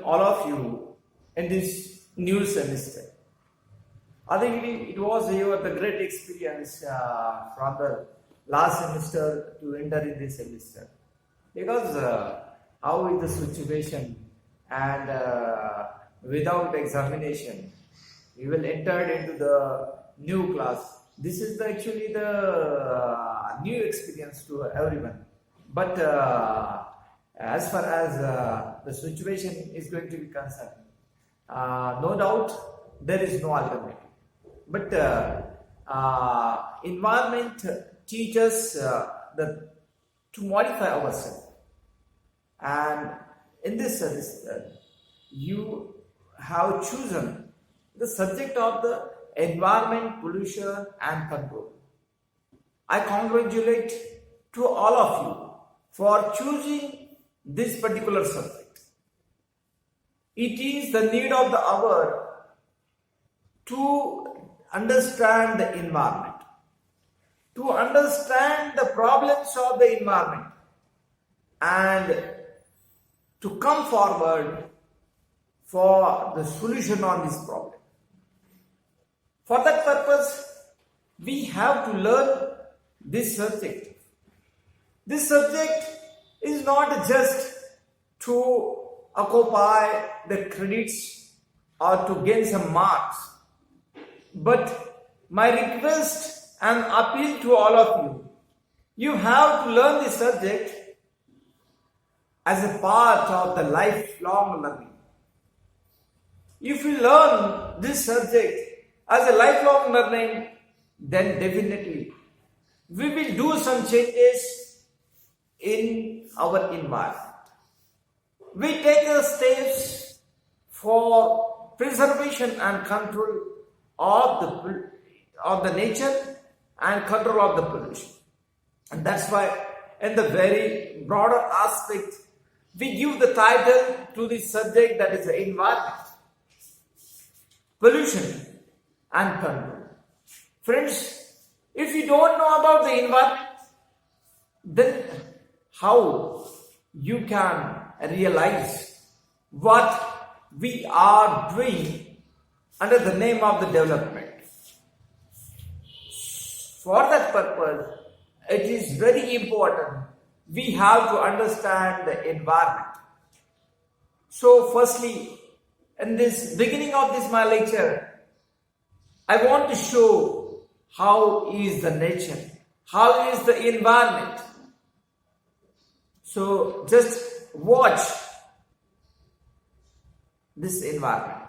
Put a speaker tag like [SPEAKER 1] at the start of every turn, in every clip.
[SPEAKER 1] all of you in this new semester. I think it was the great experience from the last semester to enter in this semester, because how is the situation, and without examination we will enter into the new class. This is actually the new experience to everyone, but as far as the situation is going to be concerned, no doubt there is no alternative. But environment teaches to modify ourselves, and in this semester you have chosen the subject of the environment, pollution and control. I congratulate to all of you for choosing this particular subject. It is the need of the hour to understand the environment, to understand the problems of the environment, and to come forward for the solution on this problem. For that purpose, we have to learn this subject. This subject is not just to occupy the credits or to gain some marks, but my request and appeal to all of you, you have to learn this subject as a part of the lifelong learning. If you learn this subject as a lifelong learning, then definitely we will do some changes in our environment. We take the steps for preservation and control of the nature and control of the pollution. And that's why in the very broader aspect, we give the title to this subject, that is the environment, pollution and control. Friends, if you don't know about the environment, then how you can realize what we are doing under the name of the development? For that purpose, it is very important we have to understand the environment. So firstly, in this beginning of this my lecture, I want to show how is the nature, how is the environment. So just watch this environment.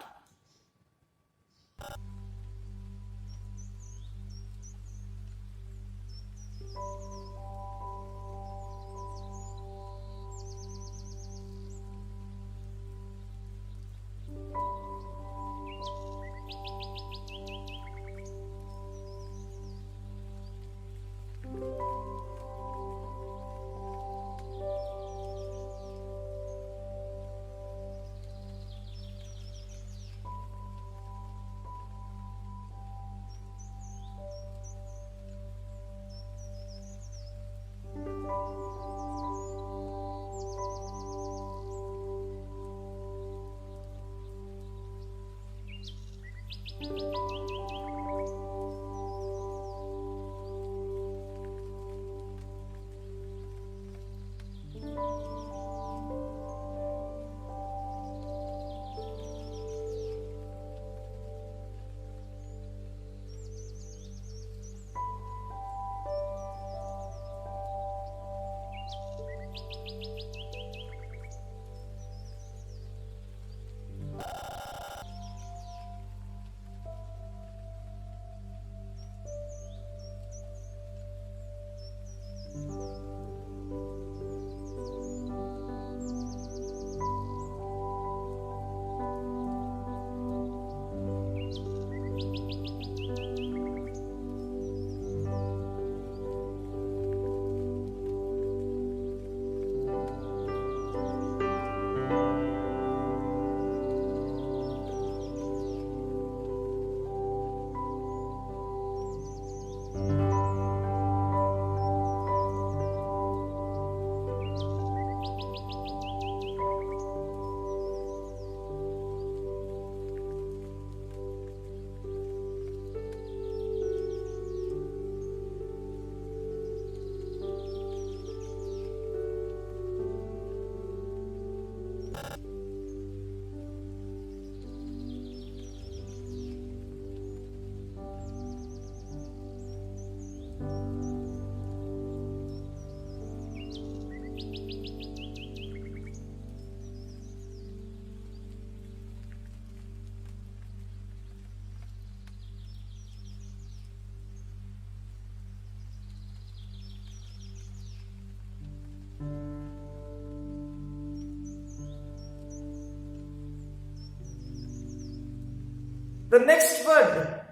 [SPEAKER 1] The next word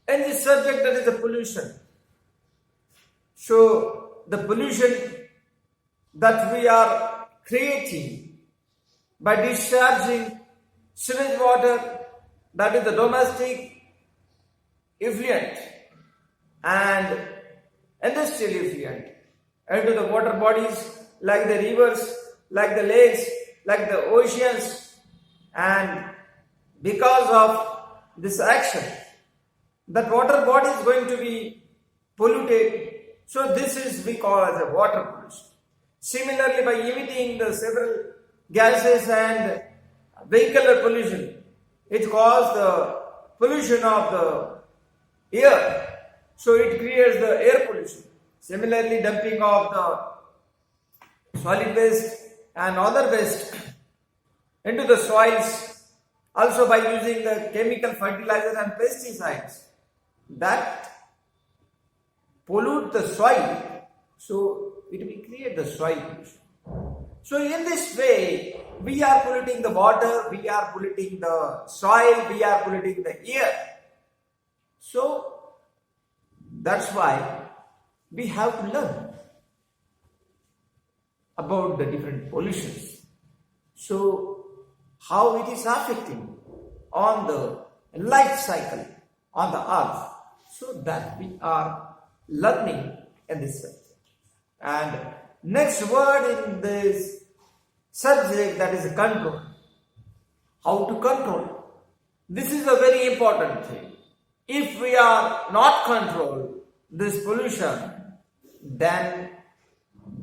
[SPEAKER 1] in this subject, that is the pollution. So the pollution that we are creating by discharging sewage water, that is the domestic effluent and industrial effluent, into the water bodies like the rivers, like the lakes, like the oceans, and because of this action, that water body is going to be polluted. So this is we call as a water pollution. Similarly, by emitting the several gases and vehicular pollution, it causes the pollution of the air. So it creates the air pollution. Similarly, dumping of the solid waste and other waste into the soils, also by using the chemical fertilizers and pesticides that pollute the soil, so it will create the soil pollution. So in this way, we are polluting the water, we are polluting the soil, we are polluting the air. So that's why we have to learn about the different pollutions. So how it is affecting on the life cycle on the earth, so that we are learning in this subject. And next word in this subject, that is control. How to control? This is a very important thing. If we are not control this pollution, then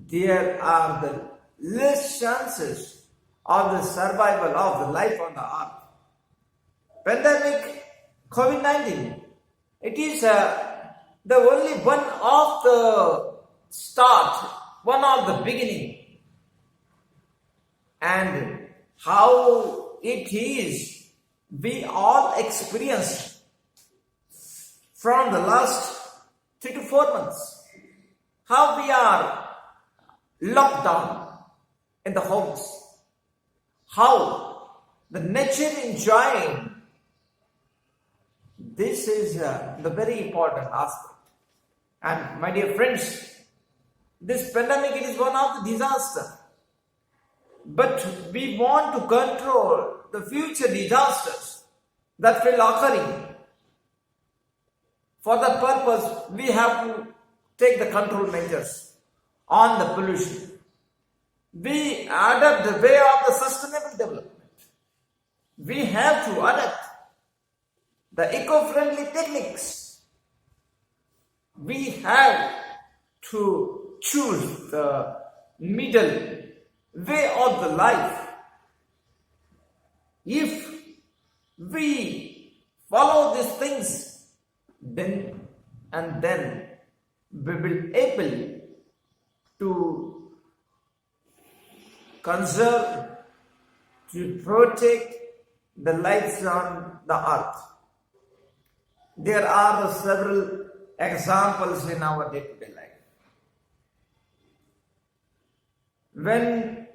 [SPEAKER 1] there are the less chances of the survival of the life on the earth. Pandemic COVID-19, it is the only one of the start, one of the beginning, and how it is we all experienced from the last 3 to 4 months, how we are locked down in the homes, how the nature enjoying. This is the very important aspect. And my dear friends, this pandemic, it is one of the disaster. But we want to control the future disasters that will occurring. For that purpose, we have to take the control measures on the pollution. We adopt the way of the sustainable development. We have to adopt the eco-friendly techniques. We have to choose the middle way of the life. If we follow these things, then we will able to conserve, to protect the lives on the earth. There are several examples in our day-to-day life. When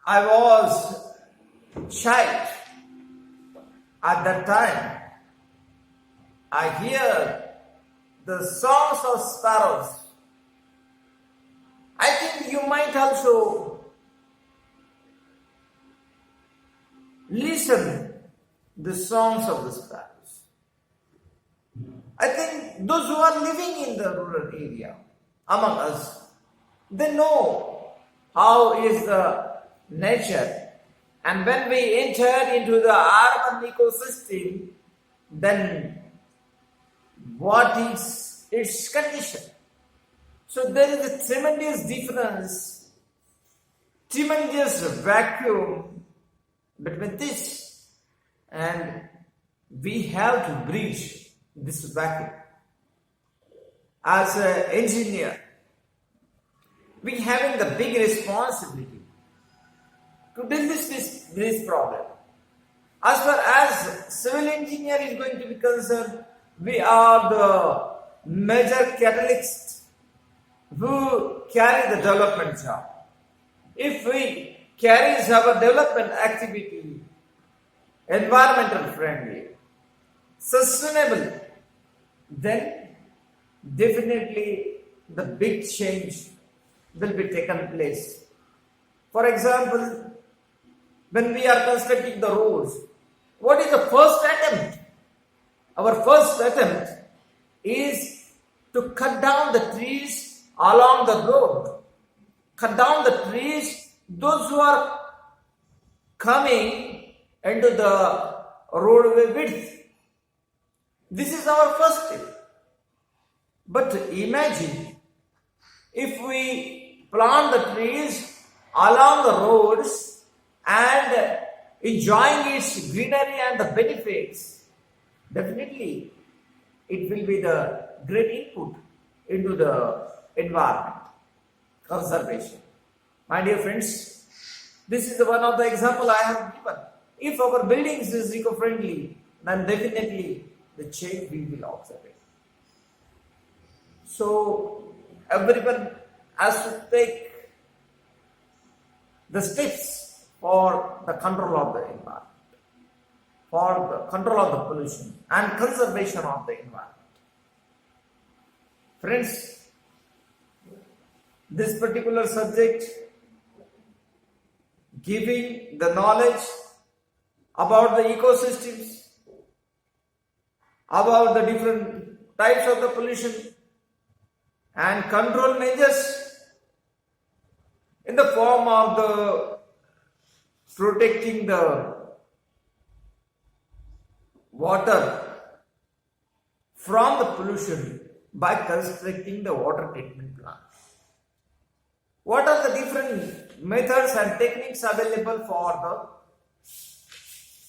[SPEAKER 1] I was child, at that time, I hear the songs of sparrows. I think you might also listen the songs of the sparrows. I think those who are living in the rural area among us, they know how is the nature. And when we enter into the urban ecosystem, then what is its condition? So there is a tremendous difference, tremendous vacuum between this, and we have to bridge this vacuum. As an engineer, we having the big responsibility to deal with this problem. As far as civil engineer is going to be concerned, we are the major catalysts who carry the development job. If we carry our development activity environmental friendly, sustainable, then definitely the big change will be taken place. For example, when we are constructing the roads, what is the first attempt? Our first attempt is to cut down the trees along the road. Cut down the trees, those who are coming into the roadway width. This is our first step. But imagine if we plant the trees along the roads and enjoying its greenery and the benefits, definitely it will be the great input into the environment conservation. My dear friends, this is one of the example I have given. If our buildings is eco-friendly, then definitely the change we will observe it. So everyone has to take the steps for the control of the environment, for the control of the pollution and conservation of the environment. Friends, this particular subject, giving the knowledge about the ecosystems, about the different types of the pollution and control measures in the form of the protecting the water from the pollution by constructing the water treatment plants. What are the different methods and techniques available for the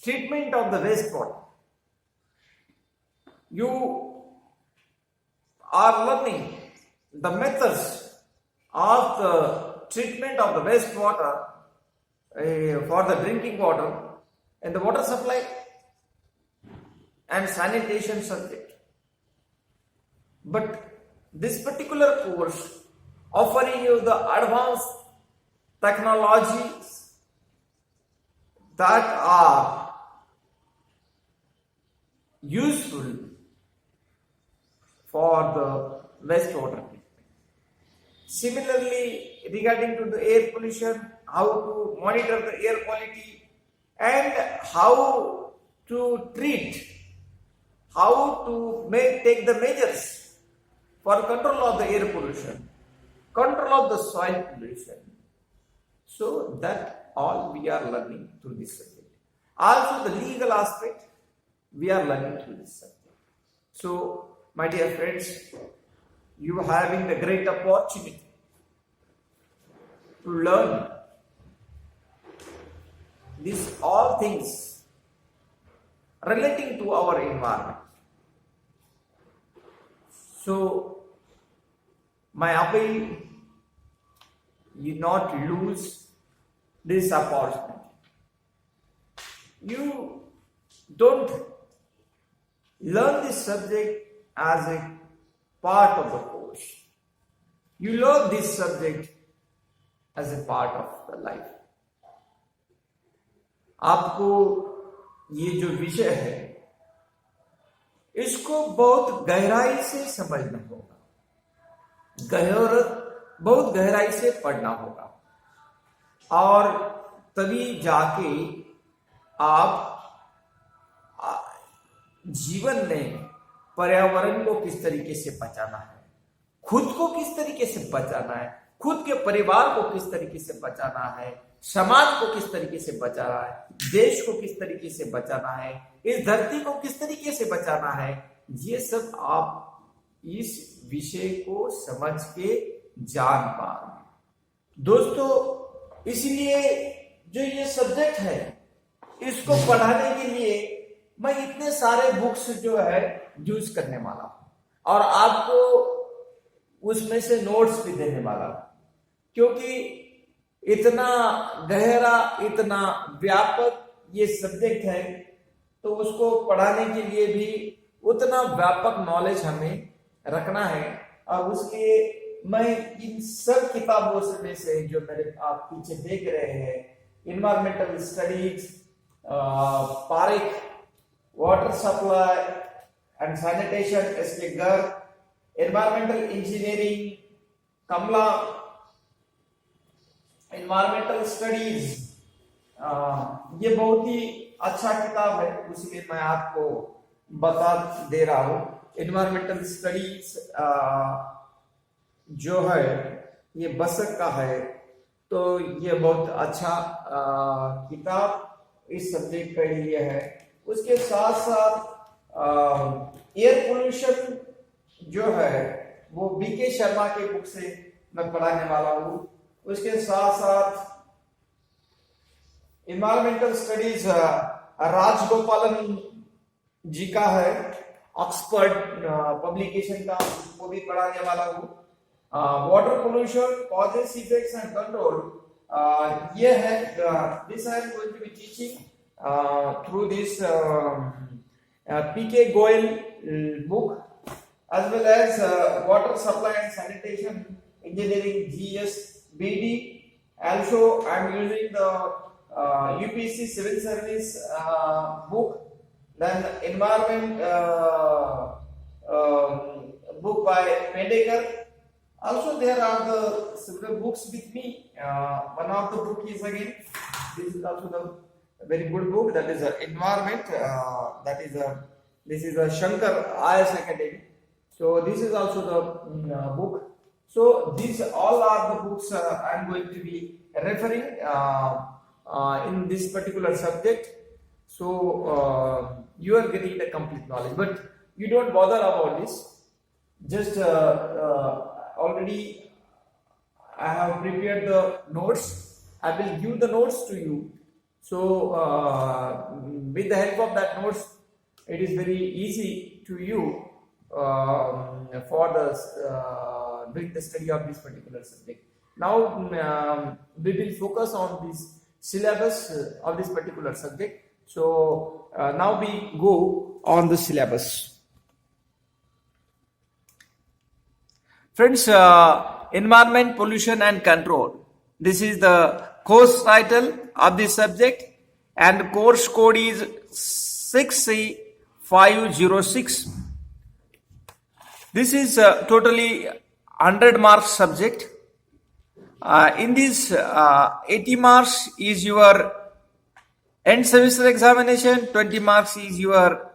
[SPEAKER 1] treatment of the wastewater? You are learning the methods of the treatment of the wastewater for the drinking water and the water supply and sanitation subject. But this particular course offering you the advanced technologies that are useful for the wastewater treatment. Similarly, regarding to the air pollution, how to monitor the air quality and how to treat, how to take the measures for control of the air pollution, control of the soil pollution. So that all we are learning through this subject. Also the legal aspect we are learning through this subject. So my dear friends, you are having the great opportunity to learn these all things relating to our environment. So my appeal, you not lose this opportunity. You don't learn this subject as a part of the course. You learn this subject as a part of the life. आपको ये जो विषय है इसको बहुत गहराई से समझना होगा, बहुत गहराई से पढ़ना होगा और तभी जाके आप जीवन में पर्यावरण को किस तरीके से बचाना है, खुद को किस तरीके से बचाना है, खुद के परिवार को किस तरीके से बचाना है, समाज को किस तरीके से बचाना है, देश को किस तरीके से बचाना है, इस धरती को किस तरीके से बचाना है, ये सब आप इस विषय को समझ के जान पाएंगे। दोस्तों, इसलिए जो ये सब्जेक्ट है इसको पढ़ाने के लिए मैं इतने सारे बुक्स जो है यूज करने वाला हूं और आपको उसमें से नोट्स भी देने वाला हूं, क्योंकि इतना गहरा, इतना व्यापक ये सब्जेक्ट है तो उसको पढ़ाने के लिए भी उतना व्यापक नॉलेज हमें रखना है। और उसके मैं इन सब किताबों में से जो मेरे आप पीछे देख रहे हैं, environmental studies, Parekh water supply and sanitation SK Garg, environmental engineering Kamla, environmental studies ये बहुत ही अच्छा किताब है, उसलिए मैं आपको बता दे रहा हूँ। एनवायरमेंटल स्टडीज जो है ये बसक का है, तो ये बहुत अच्छा किताब इस सब्जेक्ट के लिए है। उसके साथ साथ एयर पोल्यूशन जो है वो बीके शर्मा के बुक से मैं पढ़ाने वाला हूँ। उसके साथ साथ इन्वायरमेंटल स्टडीज राजगोपालन जी का है, ऑक्सफोर्ड पब्लिकेशन का, वो भी पढ़ाने वाला हूँ। Water pollution causes effects and control, ये है this I am going to be teaching through this PK Goyal book, as well as water supply and sanitation engineering GSBD. Also I am using the UPC civil service book, then environment book by Pendeker. Also there are the several books with me. One of the book is again, this is also the very good book, that is environment, this is a Shankar IS Academy. So this is also the book. So these all are the books I am going to be referring in this particular subject. So you are getting the complete knowledge, but you don't bother about this. Just already I have prepared the notes. I will give the notes to you. So with the help of that notes, it is very easy to you for the with the study of this particular subject. Now we will focus on this syllabus of this particular subject. So now we go on the syllabus. Friends, environment, pollution and control. This is the course title of this subject, and course code is 6C506. This is totally 100 marks subject. In this 80 marks is your end semester examination, 20 marks is your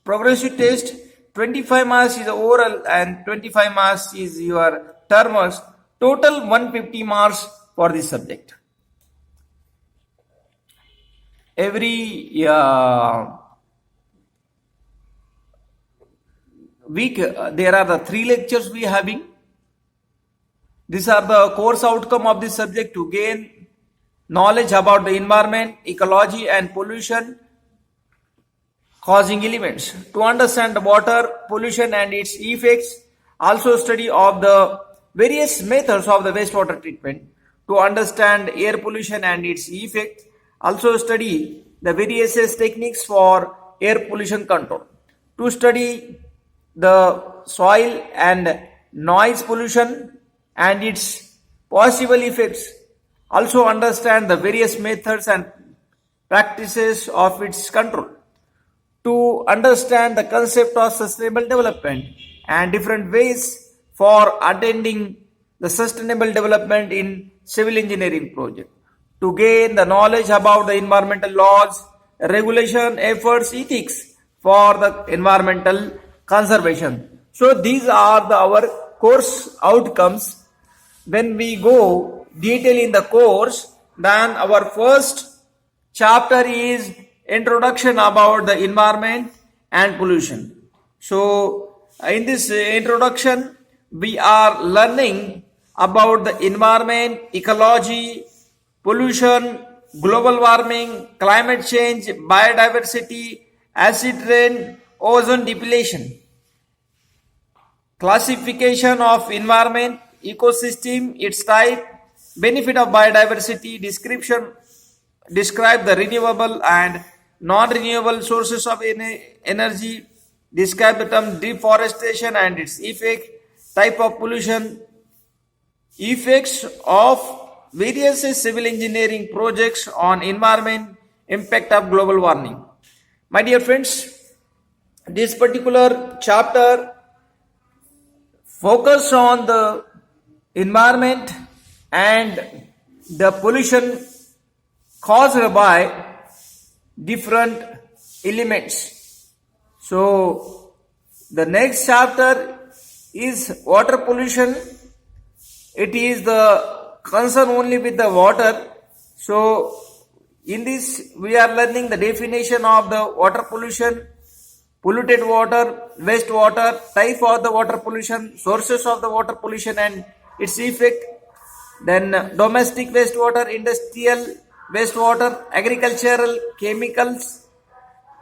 [SPEAKER 1] progressive test, 25 marks is oral, and 25 marks is your termers. Total 150 marks for this subject. Every week there are the 3 lectures we having. These are the course outcome of this subject: to gain knowledge about the environment, ecology and pollution causing elements, to understand the water pollution and its effects, also study of the various methods of the wastewater treatment, to understand air pollution and its effect, also study the various techniques for air pollution control, to study the soil and noise pollution and its possible effects, also understand the various methods and practices of its control, to understand the concept of sustainable development and different ways for attaining the sustainable development in civil engineering project, to gain the knowledge about the environmental laws, regulation, efforts, ethics for the environmental conservation. So these are our course outcomes. When we go detail in the course, then our first chapter is introduction about the environment and pollution. So in this introduction, we are learning about the environment, ecology, pollution, global warming, climate change, biodiversity, acid rain, ozone depletion, classification of environment, ecosystem, its type, benefit of biodiversity, describe the renewable and non-renewable sources of energy, describe the term deforestation and its effect, type of pollution, effects of various civil engineering projects on environment, impact of global warming. My dear friends, this particular chapter focus on the environment and the pollution caused by different elements. So the next chapter is water pollution. It is the concern only with the water. So in this we are learning the definition of the water pollution, polluted water, wastewater, type of the water pollution, sources of the water pollution and its effect, then domestic wastewater, industrial wastewater, agricultural, chemicals,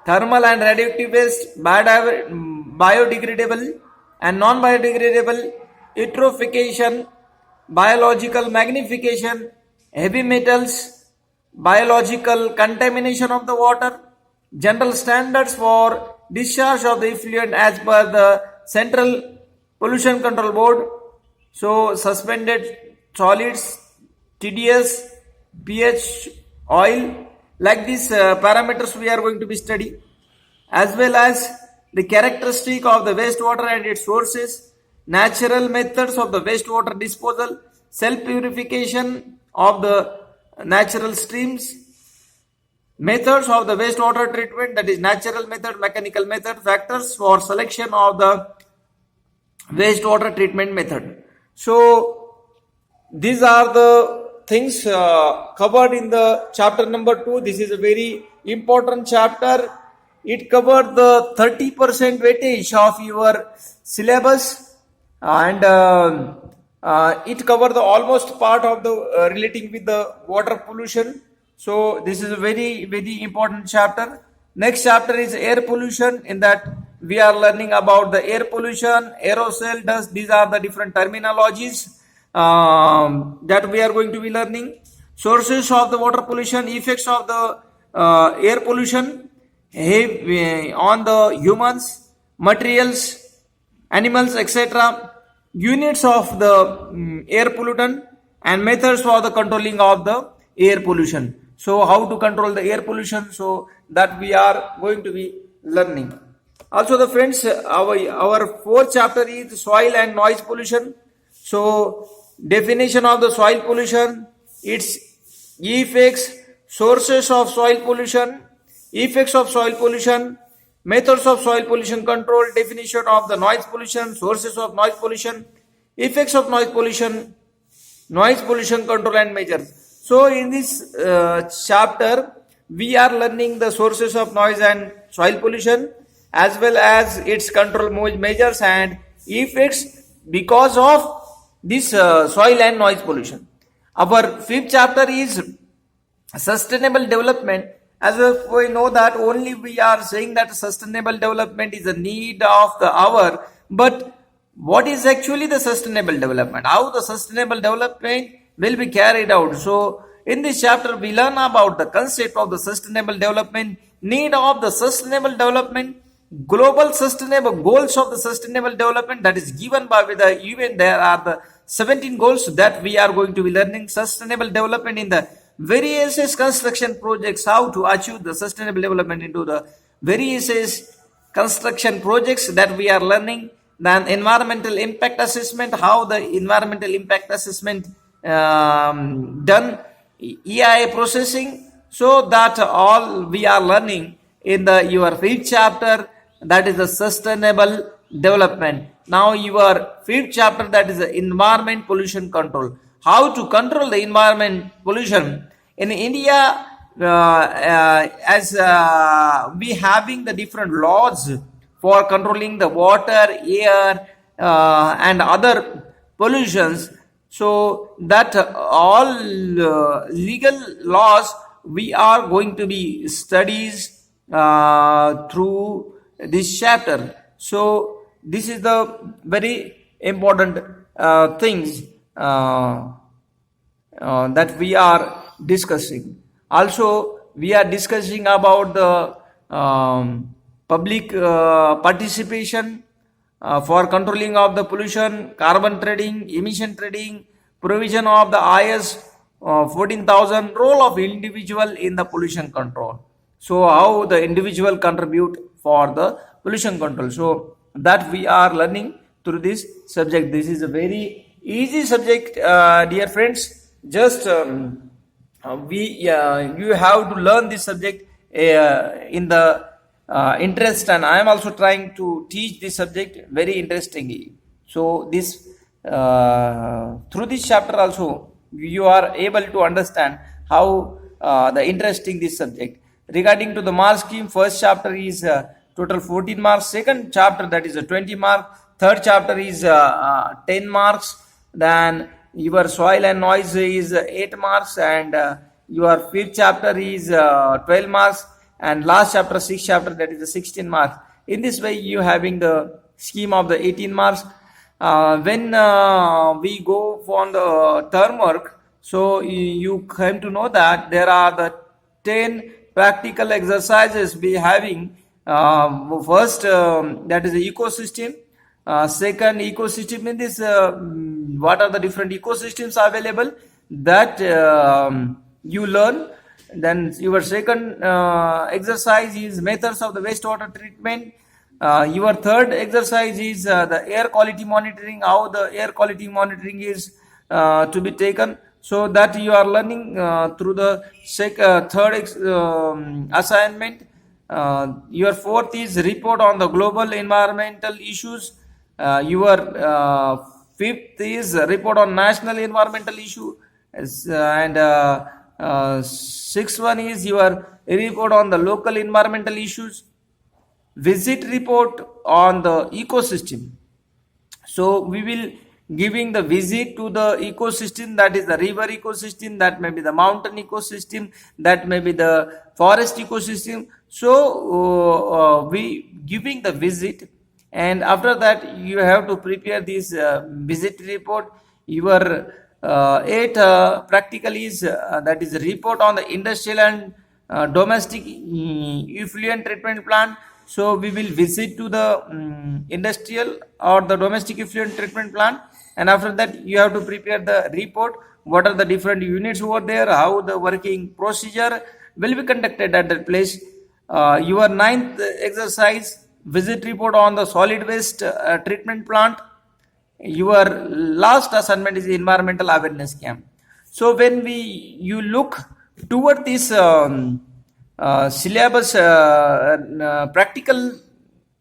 [SPEAKER 1] thermal and radioactive waste, biodegradable and non-biodegradable, eutrophication, biological magnification, heavy metals, biological contamination of the water, general standards for discharge of the effluent as per the Central Pollution Control Board. So suspended solids, TDS, pH, oil, like these parameters we are going to be study, as well as the characteristic of the wastewater and its sources, natural methods of the wastewater disposal, self-purification of the natural streams, methods of the wastewater treatment, that is natural method, mechanical method, factors for selection of the wastewater treatment method. So these are the things covered in the chapter number 2. This is a very important chapter. It covered the 30% weightage of your syllabus, and it covered the almost part of the relating with the water pollution. So this is a very important chapter. Next chapter is air pollution. In that we are learning about the air pollution, aerosol, dust. These are the different terminologies that we are going to be learning. Sources of the water pollution, effects of the air pollution on the humans, materials, animals, etc. Units of the air pollutant and methods for the controlling of the air pollution. So how to control the air pollution, so that we are going to be learning. Also the friends, our fourth chapter is soil and noise pollution. So definition of the soil pollution, its effects, sources of soil pollution, effects of soil pollution, methods of soil pollution control, definition of the noise pollution, sources of noise pollution, effects of noise pollution control and measures. So in this chapter we are learning the sources of noise and soil pollution, as well as its control measures and effects because of this soil and noise pollution. Our fifth chapter is sustainable development. As we know that only we are saying that sustainable development is a need of the hour, but what is actually the sustainable development? How the sustainable development will be carried out? So in this chapter we learn about the concept of the sustainable development, need of the sustainable development, global sustainable goals of the sustainable development that is given by the UN. There are the 17 goals that we are going to be learning. Sustainable development in the various construction projects, how to achieve the sustainable development into the various construction projects that we are learning. Then environmental impact assessment, how the environmental impact assessment done, EIA processing. So that all we are learning in the your fifth chapter, that is the sustainable development. Now your fifth chapter, that is the environment pollution control. How to control the environment pollution in India? As we having the different laws for controlling the water, air, and other pollutions. So that all legal laws we are going to be studies through this chapter. So this is the very important things that we are discussing. Also we are discussing about the public participation for controlling of the pollution, carbon trading, emission trading, provision of the IS 14,000, role of individual in the pollution control. So how the individual contribute for the pollution control. So that we are learning through this subject. This is a very easy subject, dear friends. Just you have to learn this subject in the interest, and I am also trying to teach this subject very interestingly. So this through this chapter also you are able to understand how the interesting this subject. Regarding to the mark scheme, first chapter is total 14 marks, second chapter, that is a 20 mark, third chapter is 10 marks, then your soil and noise is 8 marks, and your fifth chapter is 12 marks, and last chapter, sixth chapter, that is the 16 marks. In this way you having the scheme of the 18 marks. When we go for the term work, so you came to know that there are the 10 practical exercises we having. First, that is the ecosystem. Second, ecosystem in this, what are the different ecosystems available, that you learn. Then your second exercise is methods of the wastewater treatment. Your third exercise is the air quality monitoring, how the air quality monitoring is to be taken. So that you are learning through the third assignment. Your fourth is report on the global environmental issues. Your fifth is report on national environmental issue, and sixth one is your report on the local environmental issues. Visit report on the ecosystem. So we will giving the visit to the ecosystem, that is the river ecosystem, that may be the mountain ecosystem, that may be the forest ecosystem. So we giving the visit, and after that you have to prepare this visit report. Your eighth practical is that is a report on the industrial and domestic effluent treatment plant. So we will visit to the industrial or the domestic effluent treatment plant, and after that you have to prepare the report, what are the different units over there, how the working procedure will be conducted at that place. Your ninth exercise, visit report on the solid waste treatment plant. Your last assignment is environmental awareness camp. So when you look toward this syllabus practical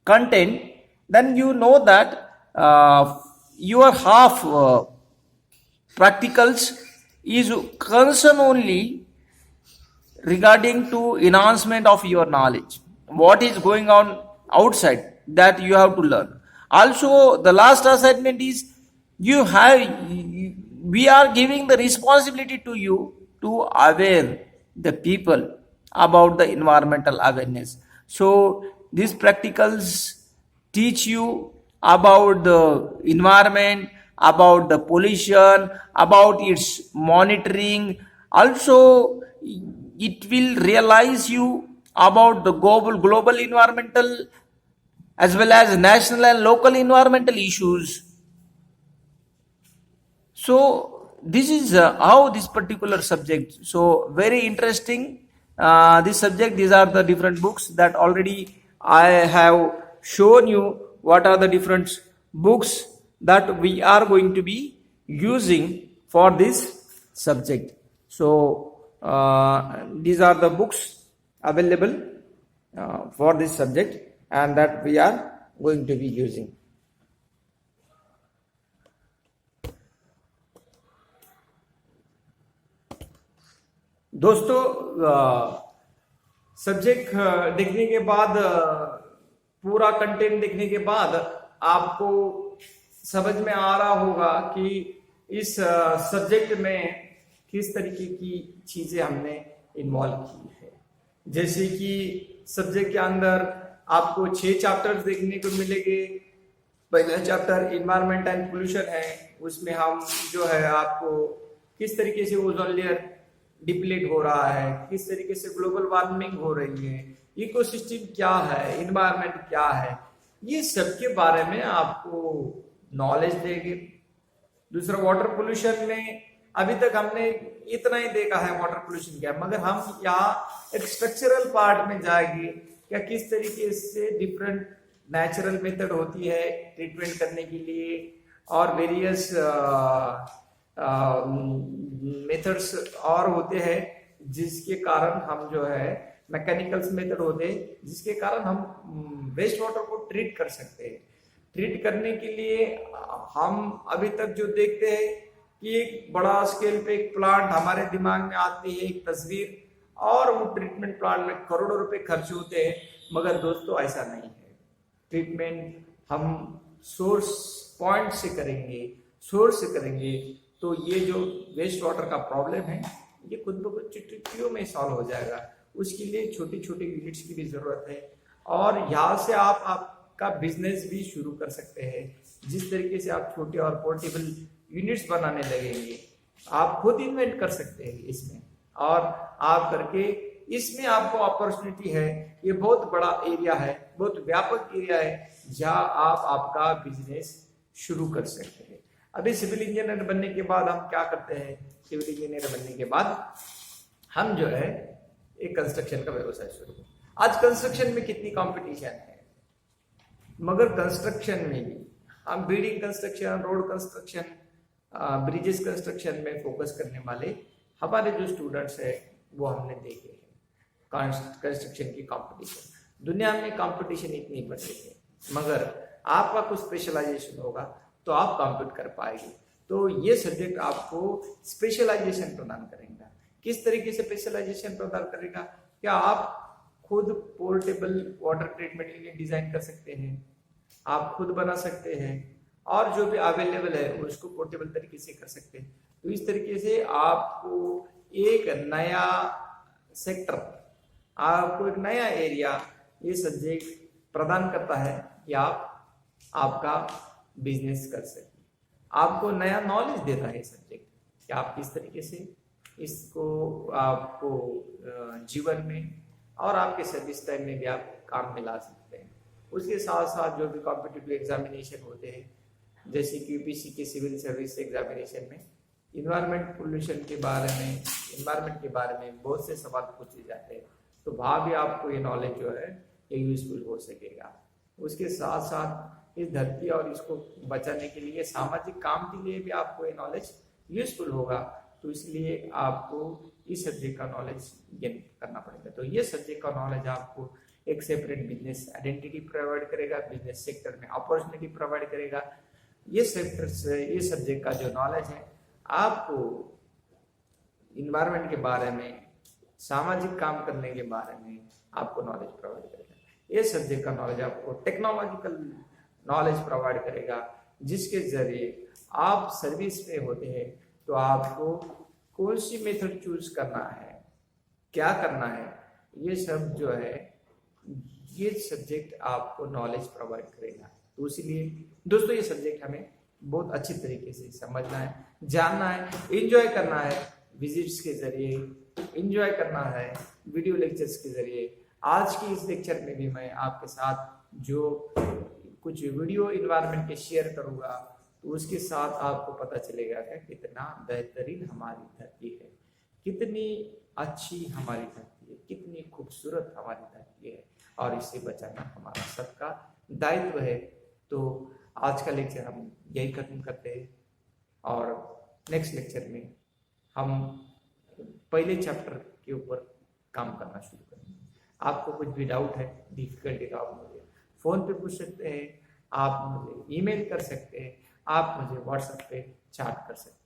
[SPEAKER 1] content, then you know that your half practicals is concern only regarding to enhancement of your knowledge, what is going on outside, that you have to learn. Also the last assignment is we are giving the responsibility to you to aware the people about the environmental awareness. So these practicals teach you about the environment, about the pollution, about its monitoring. Also it will realize you about the global environmental as well as national and local environmental issues. So this is how this particular subject, so very interesting this subject. These are the different books that already I have shown you, what are the different books that we are going to be using for this subject. So these are the books available for this subject and that we are going to be using. दोस्तों subject देखने के बाद, पूरा content देखने के बाद आपको समझ में आ रहा होगा कि इस सब्जेक्ट में किस तरीके की चीजें हमने इन्वॉल्व की है। जैसे कि सब्जेक्ट के अंदर आपको 6 चैप्टर्स देखने को मिलेंगे। पहला चैप्टर इन्वायरमेंट एंड पोल्यूशन है, उसमें हम जो है आपको किस तरीके से ओजोन लेयर डिप्लीट हो रहा है, किस तरीके से ग्लोबल वार्मिंग हो रही है, इकोसिस्टम क्या है, इन्वायरमेंट क्या है, ये सब के बारे में आपको नॉलेज देंगे। दूसरा वाटर पोल्यूशन में अभी तक हमने इतना ही देखा है वाटर पोल्यूशन क्या, मगर हम यहाँ एक स्ट्रक्चरल पार्ट में जाएंगे क्या किस तरीके से डिफरेंट नेचुरल मेथड होती है ट्रीटमेंट करने के लिए, और वेरियस मेथड्स और होते हैं जिसके कारण हम जो है मैकेनिकल्स मेथड होते हैं जिसके कारण हम वेस्ट वाटर को ट्रीट कर सकते हैं। ट्रीट करने के लिए हम अभी तक जो देखते हैं कि एक बड़ा स्केल पे एक प्लांट हमारे दिमाग में आती है, एक तस्वीर, और वो ट्रीटमेंट प्लांट में करोड़ों रुपए खर्च होते हैं। मगर दोस्तों ऐसा नहीं है। ट्रीटमेंट हम सोर्स पॉइंट से करेंगे, सोर्स से करेंगे, तो ये जो वेस्ट वाटर का प्रॉब्लम है ये खुद ब खुद चुटकियों में सॉल्व हो जाएगा। उसके लिए छोटी छोटी यूनिट्स की भी जरूरत है, और यहाँ से आपका बिजनेस भी शुरू कर सकते हैं। जिस तरीके से आप छोटे और पोर्टेबल यूनिट्स बनाने लगेंगे, आप खुद इन्वेंट कर सकते हैं इसमें, और आप करके इसमें आपको अपॉर्चुनिटी है। ये बहुत बड़ा एरिया है, बहुत व्यापक एरिया है जहाँ आप आपका बिजनेस शुरू कर सकते हैं। अभी सिविल इंजीनियर बनने के बाद हम क्या करते हैं? सिविल इंजीनियर बनने के बाद हम जो है एक कंस्ट्रक्शन का व्यवसाय शुरू करते हैं। आज कंस्ट्रक्शन में कितनी कंपटीशन है, मगर कंस्ट्रक्शन में भी हम building construction, road construction, bridges construction में फोकस करने वाले हमारे जो स्टूडेंट्स है वो हमने देखे हैं। कंस्ट्रक्शन की कंपटीशन, दुनिया में कंपटीशन इतनी बढ़ गई है, मगर आपका कुछ स्पेशलाइजेशन होगा तो आप कॉम्पीट कर पाएंगे। तो ये सब्जेक्ट आपको स्पेशलाइजेशन प्रदान करेगा। किस तरीके से स्पेशलाइजेशन प्रदान करेगा? क्या आप खुद portable water treatment unit design कर सकते हैं, आप खुद बना सकते हैं, और जो भी अवेलेबल है उसको पोर्टेबल तरीके से कर सकते हैं। तो इस तरीके से आपको एक नया सेक्टर, आपको एक नया एरिया ये सब्जेक्ट प्रदान करता है कि आप आपका बिजनेस कर सकें। आपको नया नॉलेज देता है ये सब्जेक्ट कि आप किस तरीके से इसको आपको जीवन में और आपके सर्विस टाइम में भी आप काम में ला सकते हैं। उसके साथ साथ जो भी कॉम्पिटिटिव एग्जामिनेशन होते हैं, जैसे कि यूपीएससी के सिविल सर्विस एग्जामिनेशन में इन्वायरमेंट पोल्यूशन के बारे में, इन्वायरमेंट के बारे में बहुत से सवाल पूछे जाते हैं, तो वहाँ भी आपको ये नॉलेज जो है ये यूजफुल हो सकेगा। उसके साथ साथ इस धरती और इसको बचाने के लिए, सामाजिक काम के लिए भी आपको ये नॉलेज यूजफुल होगा। तो इसलिए आपको इस सब्जेक्ट का नॉलेज गेन करना पड़ेगा। तो ये सब्जेक्ट का नॉलेज आपको एक सेपरेट बिजनेस आइडेंटिटी प्रोवाइड करेगा, बिजनेस सेक्टर में अपॉर्चुनिटी प्रोवाइड करेगा। ये सेक्टर से, ये सब्जेक्ट का जो नॉलेज है आपको इन्वायरमेंट के बारे में, सामाजिक काम करने के बारे में आपको नॉलेज प्रोवाइड करेगा। ये सब्जेक्ट का नॉलेज आपको टेक्नोलॉजिकल नॉलेज प्रोवाइड करेगा, जिसके जरिए आप सर्विस में होते हैं तो आपको कौन सी मेथड चूज करना है, क्या करना है, ये सब जो है ये सब्जेक्ट आपको नॉलेज प्रोवाइड करेगा। तो इसलिए दोस्तों ये सब्जेक्ट हमें बहुत अच्छी तरीके से समझना है, जानना है, एंजॉय करना है, विजिट्स के जरिए एंजॉय करना है, वीडियो लेक्चर्स के जरिए। आज की इस लेक्चर में भी मैं आपके साथ जो कुछ वीडियो इन्वायरमेंट के शेयर करूंगा, तो उसके साथ आपको पता चलेगा कि कितना बेहतरीन हमारी धरती है, कितनी अच्छी हमारी धरती है, कितनी खूबसूरत हमारी धरती है, और इसे बचाना हमारा सबका दायित्व है। तो आज का लेक्चर हम यही खत्म करते हैं, और नेक्स्ट लेक्चर में हम पहले चैप्टर के ऊपर काम करना शुरू करेंगे। आपको कुछ भी डाउट है, डिफिकल्टी, तो आप मुझे फ़ोन पे पूछ सकते हैं, आप मुझे ईमेल कर सकते हैं, आप मुझे व्हाट्सएप पे चैट कर सकते हैं।